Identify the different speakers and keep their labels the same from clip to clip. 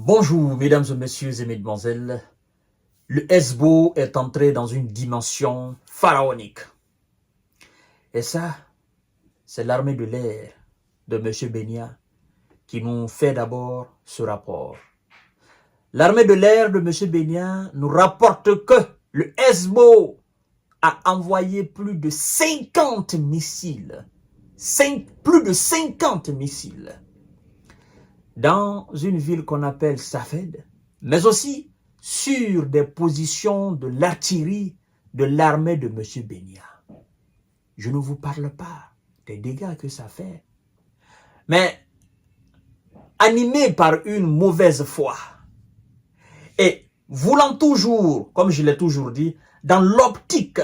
Speaker 1: Bonjour, mesdames et messieurs et mesdemoiselles. Le Hezbo est entré dans une dimension pharaonique. Et ça, c'est l'armée de l'air de M. Benya qui nous fait d'abord ce rapport. L'armée de l'air de M. Benya nous rapporte que le Hezbo a envoyé plus de 50 missiles. Plus de 50 missiles dans une ville qu'on appelle Safed, mais aussi sur des positions de l'artillerie de l'armée de M. Benya. Je ne vous parle pas des dégâts que ça fait, mais animé par une mauvaise foi et voulant toujours, comme je l'ai toujours dit, dans l'optique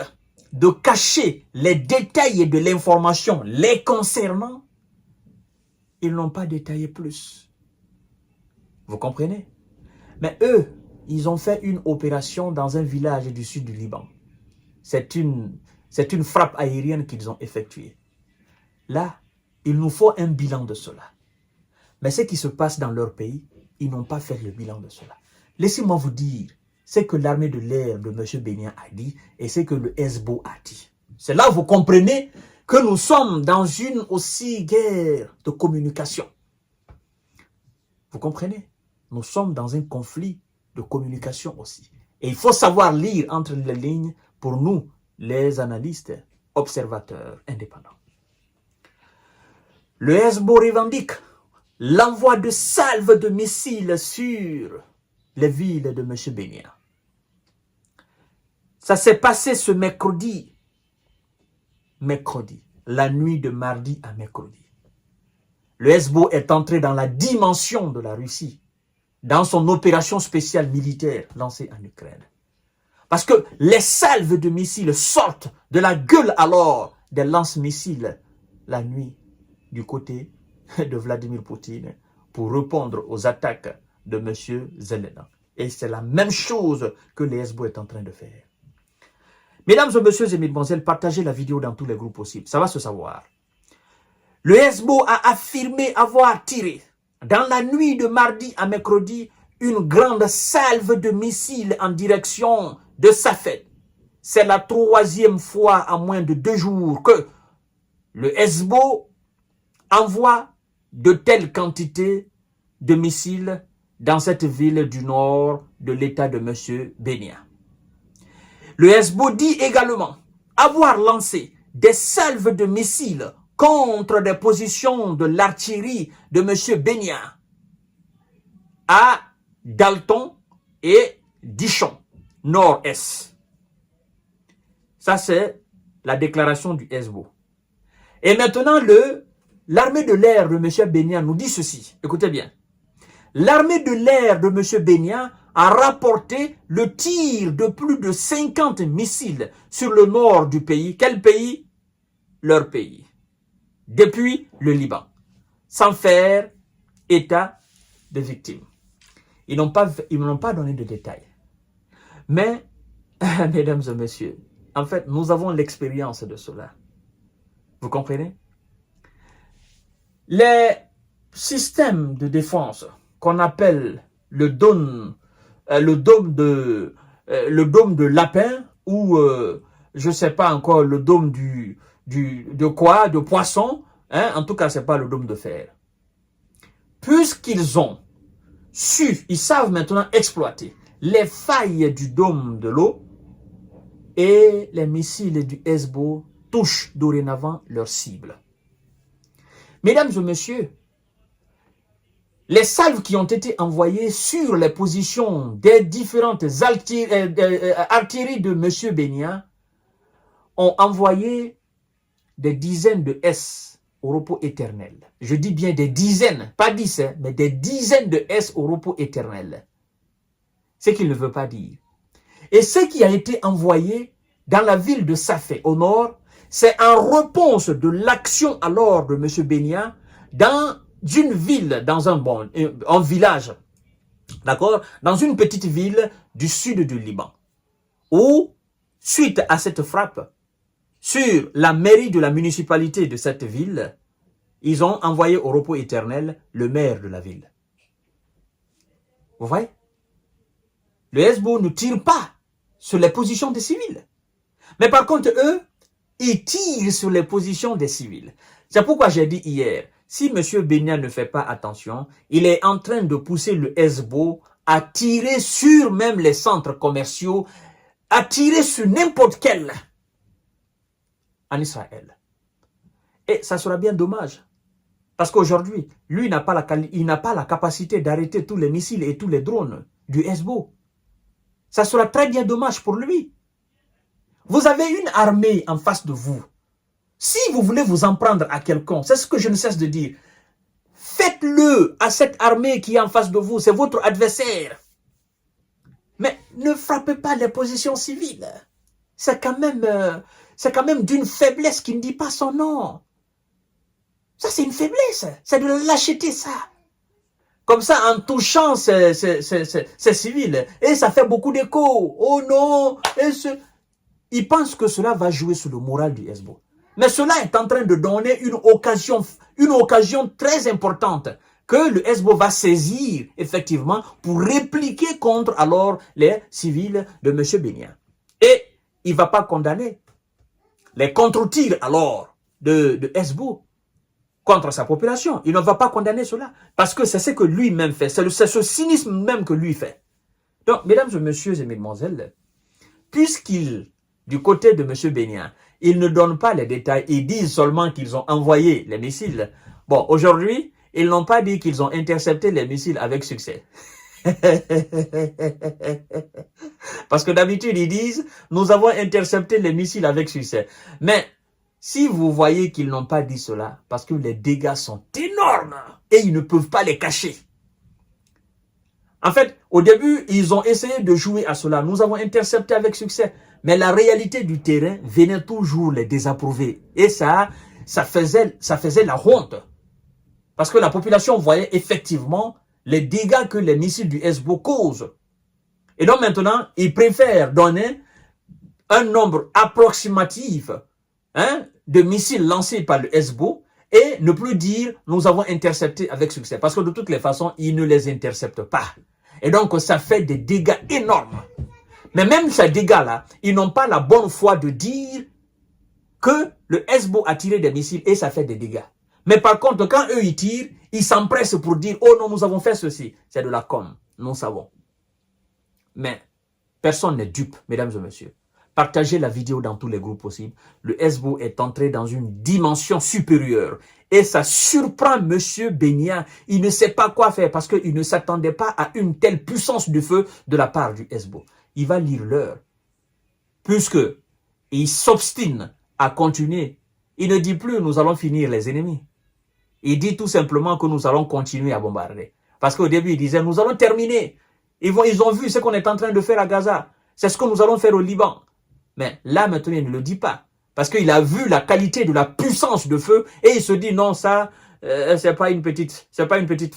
Speaker 1: de cacher les détails de l'information les concernant, ils n'ont pas détaillé plus. Vous comprenez? Mais eux, ils ont fait une opération dans un village du sud du Liban. C'est une frappe aérienne qu'ils ont effectuée. Là, il nous faut un bilan de cela. Mais ce qui se passe dans leur pays, ils n'ont pas fait le bilan de cela. Laissez-moi vous dire ce que l'armée de l'air de M. Benya a dit et ce que le Hezbo a dit. C'est là que vous comprenez que nous sommes dans une aussi guerre de communication. Vous comprenez? Nous sommes dans un conflit de communication aussi. Et il faut savoir lire entre les lignes pour nous, les analystes, observateurs indépendants. Le Hezbo revendique l'envoi de salves de missiles sur les villes de M. Benya. Ça s'est passé ce mercredi, la nuit de mardi à mercredi. Le Hezbo est entré dans la dimension de la Russie, dans son opération spéciale militaire lancée en Ukraine. Parce que les salves de missiles sortent de la gueule alors des lance-missiles la nuit du côté de Vladimir Poutine pour répondre aux attaques de M. Zelensky. Et c'est la même chose que le Hezbo est en train de faire. Mesdames et messieurs et mesdemoiselles, partagez la vidéo dans tous les groupes possibles. Ça va se savoir. Le Hezbo a affirmé avoir tiré dans la nuit de mardi à mercredi une grande salve de missiles en direction de Safed. C'est la troisième fois en moins de 2 jours que le Hezbo envoie de telles quantités de missiles dans cette ville du nord de l'état de M. Benya. Le Hezbo dit également avoir lancé des salves de missiles contre des positions de l'artillerie de M. Benya à Dalton et Dichon, nord-est. Ça, c'est la déclaration du Hezbo. Et maintenant, l'armée de l'air de M. Benya nous dit ceci. Écoutez bien. L'armée de l'air de M. Benya a rapporté le tir de plus de 50 missiles sur le nord du pays. Quel pays? Leur pays. Depuis le Liban, sans faire état de victimes. Ils n'ont pas donné de détails. Mais, mesdames et messieurs, en fait, nous avons l'expérience de cela. Vous comprenez? Les systèmes de défense qu'on appelle le dôme de lapin ou je ne sais pas encore le dôme de poisson, hein? En tout cas, ce n'est pas le dôme de fer. Puisqu'ils ont ils savent maintenant exploiter les failles du dôme de l'eau et les missiles du Hezbo touchent dorénavant leur cible. Mesdames et messieurs, les salves qui ont été envoyées sur les positions des différentes artilleries de M. Benya ont envoyé des dizaines de S au repos éternel. Je dis bien des dizaines, pas 10, mais des dizaines de S au repos éternel. Ce qu'il ne veut pas dire. Et ce qui a été envoyé dans la ville de Safed au nord, c'est en réponse de l'action alors de M. Benya dans une ville, dans un village, d'accord, dans une petite ville du sud du Liban, où, suite à cette frappe, sur la mairie de la municipalité de cette ville, ils ont envoyé au repos éternel le maire de la ville. Vous voyez? Le Hezbollah ne tire pas sur les positions des civils. Mais par contre, eux, ils tirent sur les positions des civils. C'est pourquoi j'ai dit hier, si M. Benya ne fait pas attention, il est en train de pousser le Hezbollah à tirer sur même les centres commerciaux, à tirer sur n'importe quel en Israël. Et ça sera bien dommage. Parce qu'aujourd'hui, lui, il n'a pas la capacité d'arrêter tous les missiles et tous les drones du Hezbollah. Ça sera très bien dommage pour lui. Vous avez une armée en face de vous. Si vous voulez vous en prendre à quelqu'un, c'est ce que je ne cesse de dire. Faites-le à cette armée qui est en face de vous. C'est votre adversaire. Mais ne frappez pas les positions civiles. C'est quand même d'une faiblesse qui ne dit pas son nom. Ça, c'est une faiblesse. C'est de la lâcheté, ça. Comme ça, en touchant ces civils. Et ça fait beaucoup d'écho. Oh non. Ils pensent que cela va jouer sur le moral du Hezbollah. Mais cela est en train de donner une occasion très importante que le Hezbollah va saisir, effectivement, pour répliquer contre alors les civils de M. Benya. Et il ne va pas condamner les contre-tirs alors de Hezbollah contre sa population. Il ne va pas condamner cela. Parce que c'est ce que lui-même fait. C'est ce cynisme même que lui fait. Donc, mesdames et messieurs et mesdemoiselles, puisqu'il, du côté de M. Benya, ils ne donnent pas les détails, ils disent seulement qu'ils ont envoyé les missiles. Bon, aujourd'hui, ils n'ont pas dit qu'ils ont intercepté les missiles avec succès. Parce que d'habitude, ils disent, nous avons intercepté les missiles avec succès. Mais, si vous voyez qu'ils n'ont pas dit cela, parce que les dégâts sont énormes et ils ne peuvent pas les cacher. En fait, au début, ils ont essayé de jouer à cela. Nous avons intercepté avec succès. Mais la réalité du terrain venait toujours les désapprouver. Et ça faisait la honte. Parce que la population voyait effectivement les dégâts que les missiles du Hezbollah causent. Et donc maintenant, ils préfèrent donner un nombre approximatif de missiles lancés par le Hezbollah et ne plus dire nous avons intercepté avec succès. Parce que de toutes les façons, ils ne les interceptent pas. Et donc, ça fait des dégâts énormes. Mais même ces dégâts-là, ils n'ont pas la bonne foi de dire que le Hezbollah a tiré des missiles et ça fait des dégâts. Mais par contre, quand eux, ils tirent, ils s'empressent pour dire « Oh non, nous avons fait ceci ». C'est de la com, nous savons. Mais personne n'est dupe, mesdames et messieurs. Partagez la vidéo dans tous les groupes possibles. Le Hezbollah est entré dans une dimension supérieure. Et ça surprend M. Benya. Il ne sait pas quoi faire parce qu'il ne s'attendait pas à une telle puissance de feu de la part du Hezbollah. Il va lire l'heure. Puisque il s'obstine à continuer. Il ne dit plus nous allons finir les ennemis. Il dit tout simplement que nous allons continuer à bombarder. Parce qu'au début, il disait nous allons terminer. Ils ont vu ce qu'on est en train de faire à Gaza. C'est ce que nous allons faire au Liban. Mais là, maintenant, il ne le dit pas. Parce qu'il a vu la qualité de la puissance de feu et il se dit non, ça, c'est pas une petite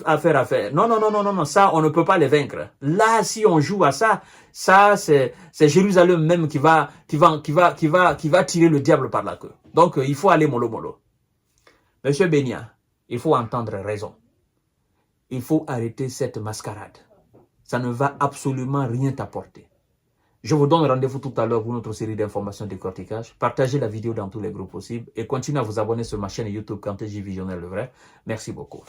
Speaker 1: affaire à faire. Non, ça, on ne peut pas les vaincre. Là, si on joue à ça, c'est Jérusalem même qui va tirer le diable par la queue. Donc, il faut aller mollo. Monsieur Benya, il faut entendre raison. Il faut arrêter cette mascarade. Ça ne va absolument rien t'apporter. Je vous donne rendez-vous tout à l'heure pour notre série d'informations de décortiquage. Partagez la vidéo dans tous les groupes possibles et continuez à vous abonner sur ma chaîne YouTube Kanté J Visionnaire le vrai. Merci beaucoup.